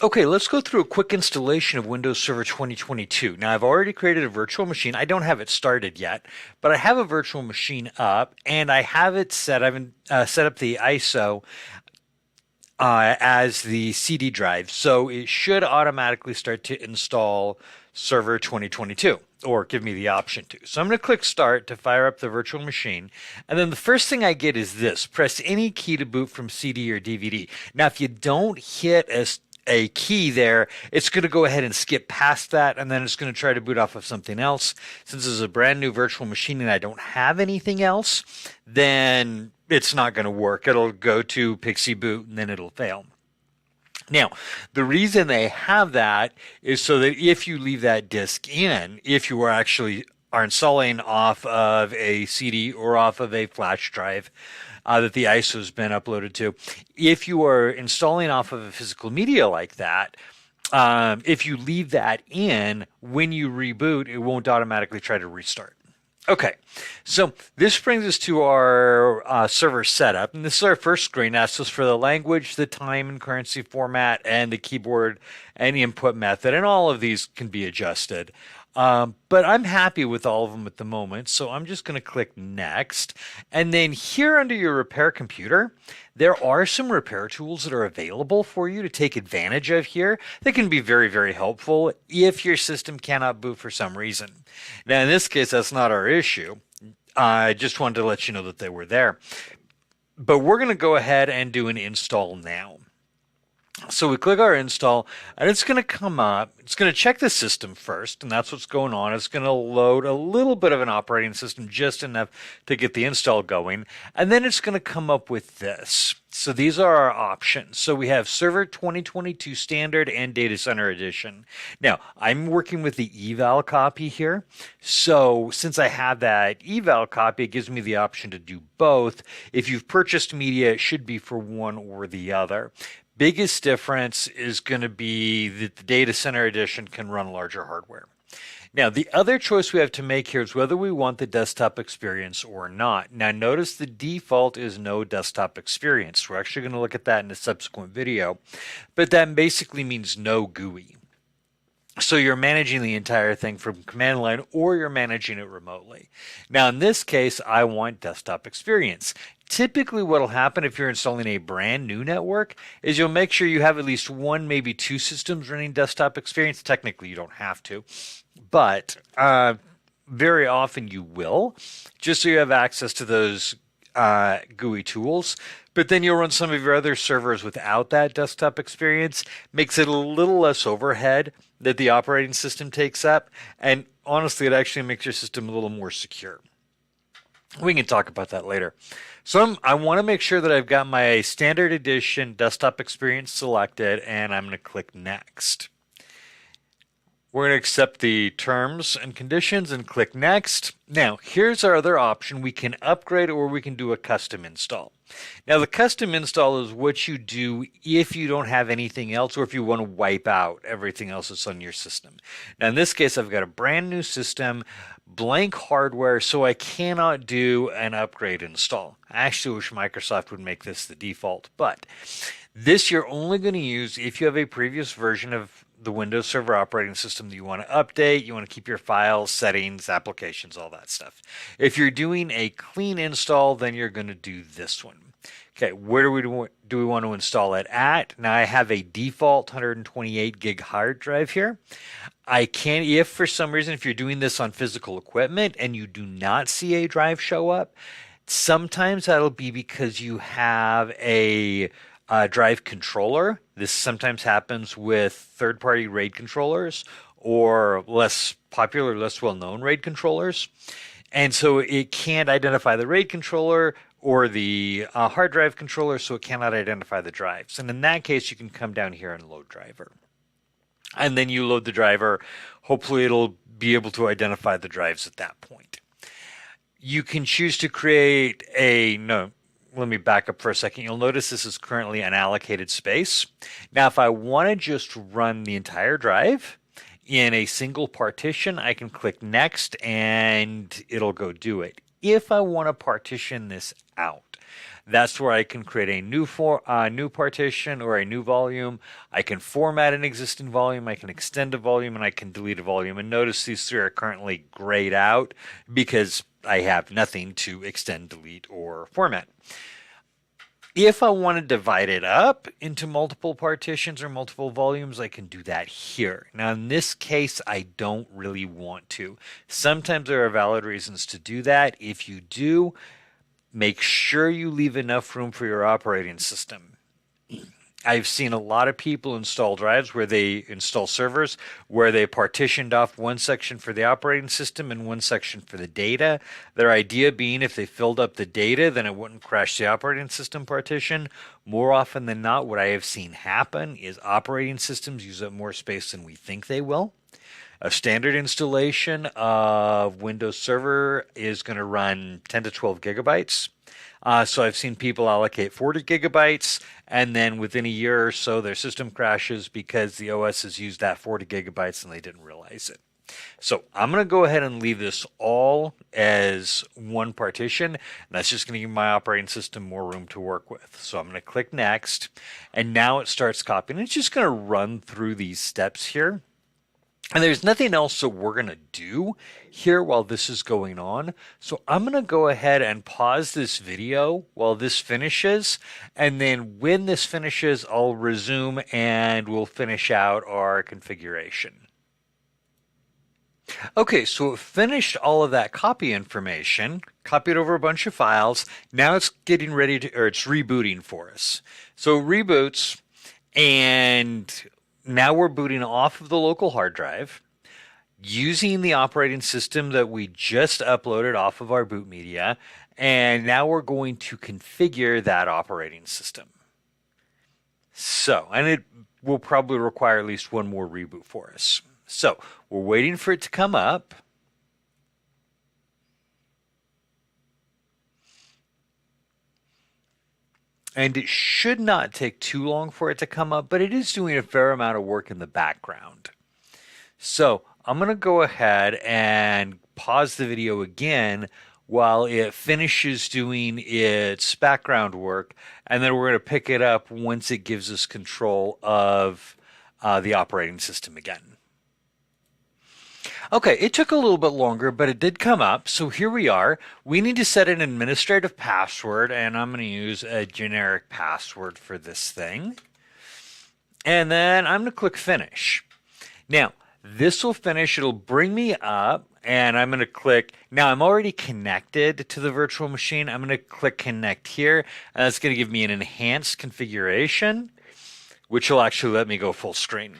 Okay, let's go through a quick installation of Windows Server 2022. Now, I've already created a virtual machine. I don't have it started yet, but I have a virtual machine up and I have it set. I've set up the ISO as the CD drive, so it should automatically start to install Server 2022 or give me the option to. So I'm going to click Start to fire up the virtual machine. And then the first thing I get is this: press any key to boot from CD or DVD. Now, if you don't hit a key there, it's going to go ahead and skip past that, and then it's going to try to boot off of something else. Since this is a brand new virtual machine and I don't have anything else, then it's not going to work. It'll go to Pixie boot and then it'll fail. Now, the reason they have that is so that if you leave that disk in, if you are installing off of a CD or off of a flash drive that the ISO has been uploaded to, if you are installing off of a physical media like that, if you leave that in, when you reboot, it won't automatically try to restart. Okay, so this brings us to our server setup, and this is our first screen. Asks us for the language, the time and currency format, and the keyboard and input method, and all of these can be adjusted. But I'm happy with all of them at the moment, so I'm just going to click Next. And then here under your Repair Computer, there are some repair tools that are available for you to take advantage of here that can be very, very helpful if your system cannot boot for some reason. Now, in this case, that's not our issue. I just wanted to let you know that they were there. But we're going to go ahead and do an install now. So we click our install, and it's going to come up. It's going to check the system first, and that's what's going on. It's going to load a little bit of an operating system, just enough to get the install going. And then it's going to come up with this. So these are our options. So we have Server 2022 Standard and Data Center Edition. Now, I'm working with the eval copy here. So since I have that eval copy, it gives me the option to do both. If you've purchased media, it should be for one or the other. Biggest difference is going to be that the Data Center Edition can run larger hardware. Now, the other choice we have to make here is whether we want the desktop experience or not. Now, notice the default is no desktop experience. We're actually going to look at that in a subsequent video, but that basically means no GUI. So you're managing the entire thing from command line, or you're managing it remotely. Now, in this case, I want desktop experience. Typically, what will happen if you're installing a brand new network is you'll make sure you have at least one, maybe two systems running desktop experience. Technically, you don't have to, but very often you will, just so you have access to those GUI tools. But then you'll run some of your other servers without that desktop experience. Makes it a little less overhead that the operating system takes up. And honestly, it actually makes your system a little more secure. We can talk about that later. So I want to make sure that I've got my standard edition desktop experience selected, and I'm going to click Next. We're going to accept the terms and conditions and click Next. Now, here's our other option. We can upgrade or we can do a custom install. Now, the custom install is what you do if you don't have anything else or if you want to wipe out everything else that's on your system. Now, in this case, I've got a brand new system, blank hardware, so I cannot do an upgrade install. I actually wish Microsoft would make this the default, but this you're only going to use if you have a previous version of the Windows Server operating system that you want to update. You want to keep your files, settings, applications, all that stuff. If you're doing a clean install, then you're going to do this one. Okay, where do we want to install it at? Now, I have a default 128 gig hard drive here. I can, if for some reason, if you're doing this on physical equipment and you do not see a drive show up, sometimes that'll be because you have a drive controller. This sometimes happens with third-party RAID controllers or less popular, less well-known RAID controllers. And so it can't identify the RAID controller or the hard drive controller, so it cannot identify the drives. And in that case, you can come down here and load driver. And then you load the driver. Hopefully, it'll be able to identify the drives at that point. You can choose to create let me back up for a second. You'll notice this is currently unallocated space. Now, if I want to just run the entire drive in a single partition, I can click Next and it'll go do it. If I want to partition this out, That's where I can create a new partition or a new volume. I can format an existing volume, I can extend a volume, and I can delete a volume. And notice these three are currently grayed out because I have nothing to extend, delete, or format. If I want to divide it up into multiple partitions or multiple volumes, I can do that here. Now, in this case, I don't really want to. Sometimes there are valid reasons to do that. If you do, make sure you leave enough room for your operating system. I've seen a lot of people install drives where they install servers where they partitioned off one section for the operating system and one section for the data. Their idea being if they filled up the data, then it wouldn't crash the operating system partition. More often than not, what I have seen happen is operating systems use up more space than we think they will. A standard installation of Windows Server is going to run 10 to 12 gigabytes. So I've seen people allocate 40 gigabytes, and then within a year or so, their system crashes because the OS has used that 40 gigabytes and they didn't realize it. So I'm going to go ahead and leave this all as one partition. And that's just going to give my operating system more room to work with. So I'm going to click Next, and now it starts copying. It's just going to run through these steps here. And there's nothing else that we're going to do here while this is going on. So I'm going to go ahead and pause this video while this finishes. And then when this finishes, I'll resume and we'll finish out our configuration. Okay, so it finished all of that copy information, copied over a bunch of files. Now it's getting ready to, or it's rebooting for us. So it reboots, and now we're booting off of the local hard drive using the operating system that we just uploaded off of our boot media. And now we're going to configure that operating system. So, and it will probably require at least one more reboot for us. So we're waiting for it to come up. And it should not take too long for it to come up, but it is doing a fair amount of work in the background. So I'm going to go ahead and pause the video again while it finishes doing its background work, and then we're going to pick it up once it gives us control of the operating system again. Okay, it took a little bit longer, but it did come up. So here we are. We need to set an administrative password, and I'm going to use a generic password for this thing. And then I'm going to click Finish. Now, this will finish. It'll bring me up, and I'm going to click. Now, I'm already connected to the virtual machine. I'm going to click Connect here, and that's going to give me an enhanced configuration, which will actually let me go full screen.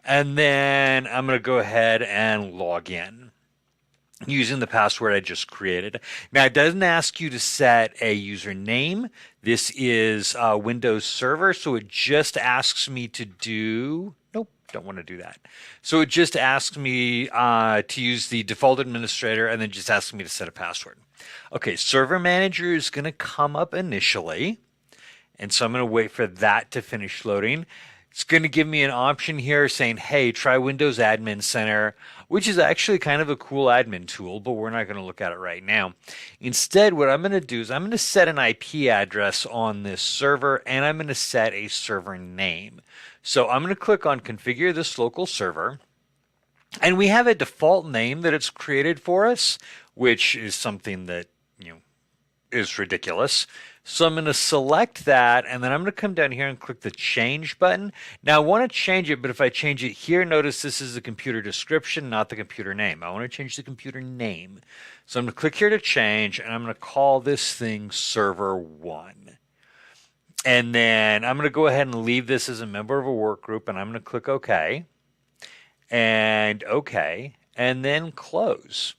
And then I'm going to go ahead and log in using the password I just created. Now, it doesn't ask you to set a username. This is Windows Server, so it just asks me to do... Nope, don't want to do that. So it just asks me to use the default administrator and then just asks me to set a password. Okay, Server Manager is going to come up initially, and so I'm going to wait for that to finish loading. It's going to give me an option here saying, hey, try Windows Admin Center, which is actually kind of a cool admin tool, but we're not going to look at it right now. Instead, what I'm going to do is I'm going to set an IP address on this server, and I'm going to set a server name. So I'm going to click on Configure this local server, and we have a default name that it's created for us, which is something that, is ridiculous. So I'm going to select that, and then I'm going to come down here and click the Change button. Now, I want to change it, but if I change it here, notice this is the computer description, not the computer name. I want to change the computer name. So I'm going to click here to change, and I'm going to call this thing Server 1. And then I'm going to go ahead and leave this as a member of a work group, and I'm going to click OK. And OK, and then close.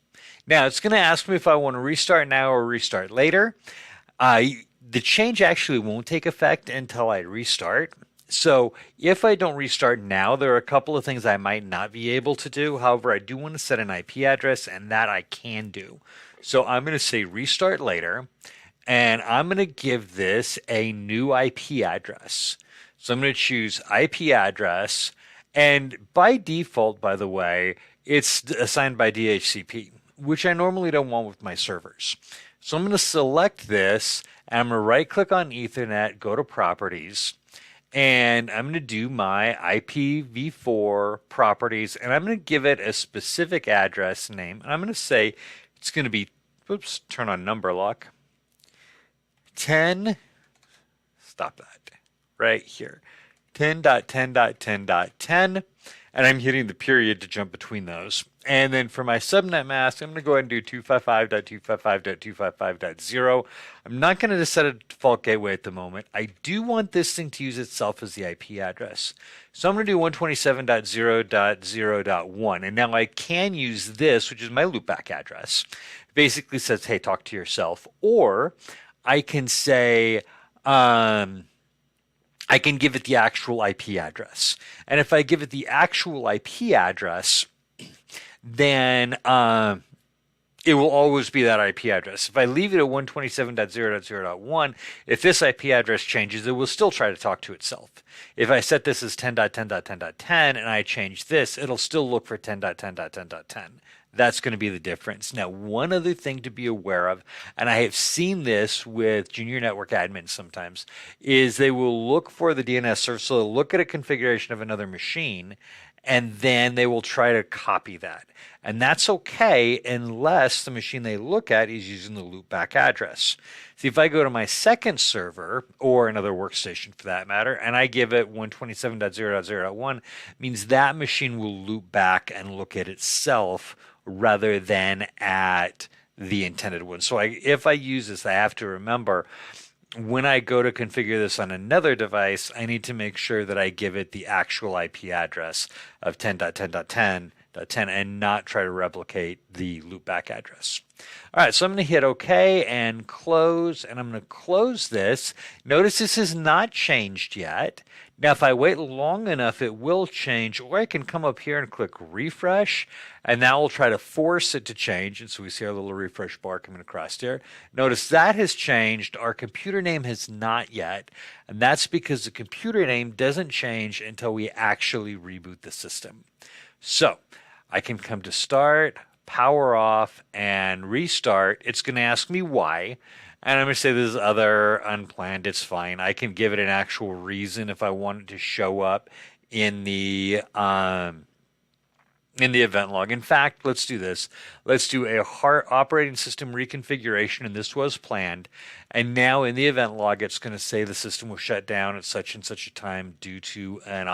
Now, it's going to ask me if I want to restart now or restart later. The change actually won't take effect until I restart. So if I don't restart now, there are a couple of things I might not be able to do. However, I do want to set an IP address, and that I can do. So I'm going to say restart later, and I'm going to give this a new IP address. So I'm going to choose IP address, and by default, by the way, it's assigned by DHCP, which I normally don't want with my servers. So I'm going to select this, and I'm going to right click on Ethernet, go to properties, and I'm going to do my IPv4 properties, and I'm going to give it a specific address name. And I'm going to say it's going to be, oops, turn on number lock, 10, stop that, right here, 10.10.10.10, and I'm hitting the period to jump between those. And then for my subnet mask, I'm going to go ahead and do 255.255.255.0. I'm not going to set a default gateway at the moment. I do want this thing to use itself as the IP address. So I'm going to do 127.0.0.1. And now I can use this, which is my loopback address. It basically says, hey, talk to yourself. Or I can say, I can give it the actual IP address. And if I give it the actual IP address, then it will always be that IP address. If I leave it at 127.0.0.1, if this IP address changes, it will still try to talk to itself. If I set this as 10.10.10.10 and I change this, it'll still look for 10.10.10.10. That's going to be the difference. Now, one other thing to be aware of, and I have seen this with junior network admins sometimes, is they will look for the DNS service. So they'll look at a configuration of another machine, and then they will try to copy that. And that's okay unless the machine they look at is using the loopback address. See, if I go to my second server, or another workstation for that matter, and I give it 127.0.0.1, means that machine will loop back and look at itself rather than at the intended one. So if I use this, I have to remember when I go to configure this on another device, I need to make sure that I give it the actual IP address of 10.10.10.10 and not try to replicate the loopback address. All right, so I'm going to hit OK and close, and I'm going to close this. Notice this has not changed yet. Now, if I wait long enough, it will change, or I can come up here and click refresh, and that will try to force it to change. And so we see our little refresh bar coming across here. Notice that has changed. Our computer name has not yet, and that's because the computer name doesn't change until we actually reboot the system. So I can come to start, power off, and restart. It's going to ask me why. And I'm going to say this is other unplanned. It's fine. I can give it an actual reason if I want it to show up in the event log. In fact, let's do this. Let's do a operating system reconfiguration, and this was planned. And now in the event log, it's going to say the system was shut down at such and such a time due to an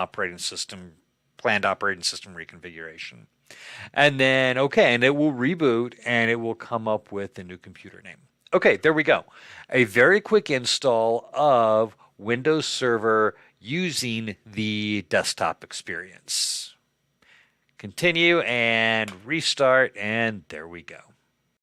planned operating system reconfiguration. And then, okay, and it will reboot, and it will come up with a new computer name. Okay, there we go. A very quick install of Windows Server using the desktop experience. Continue and restart, and there we go.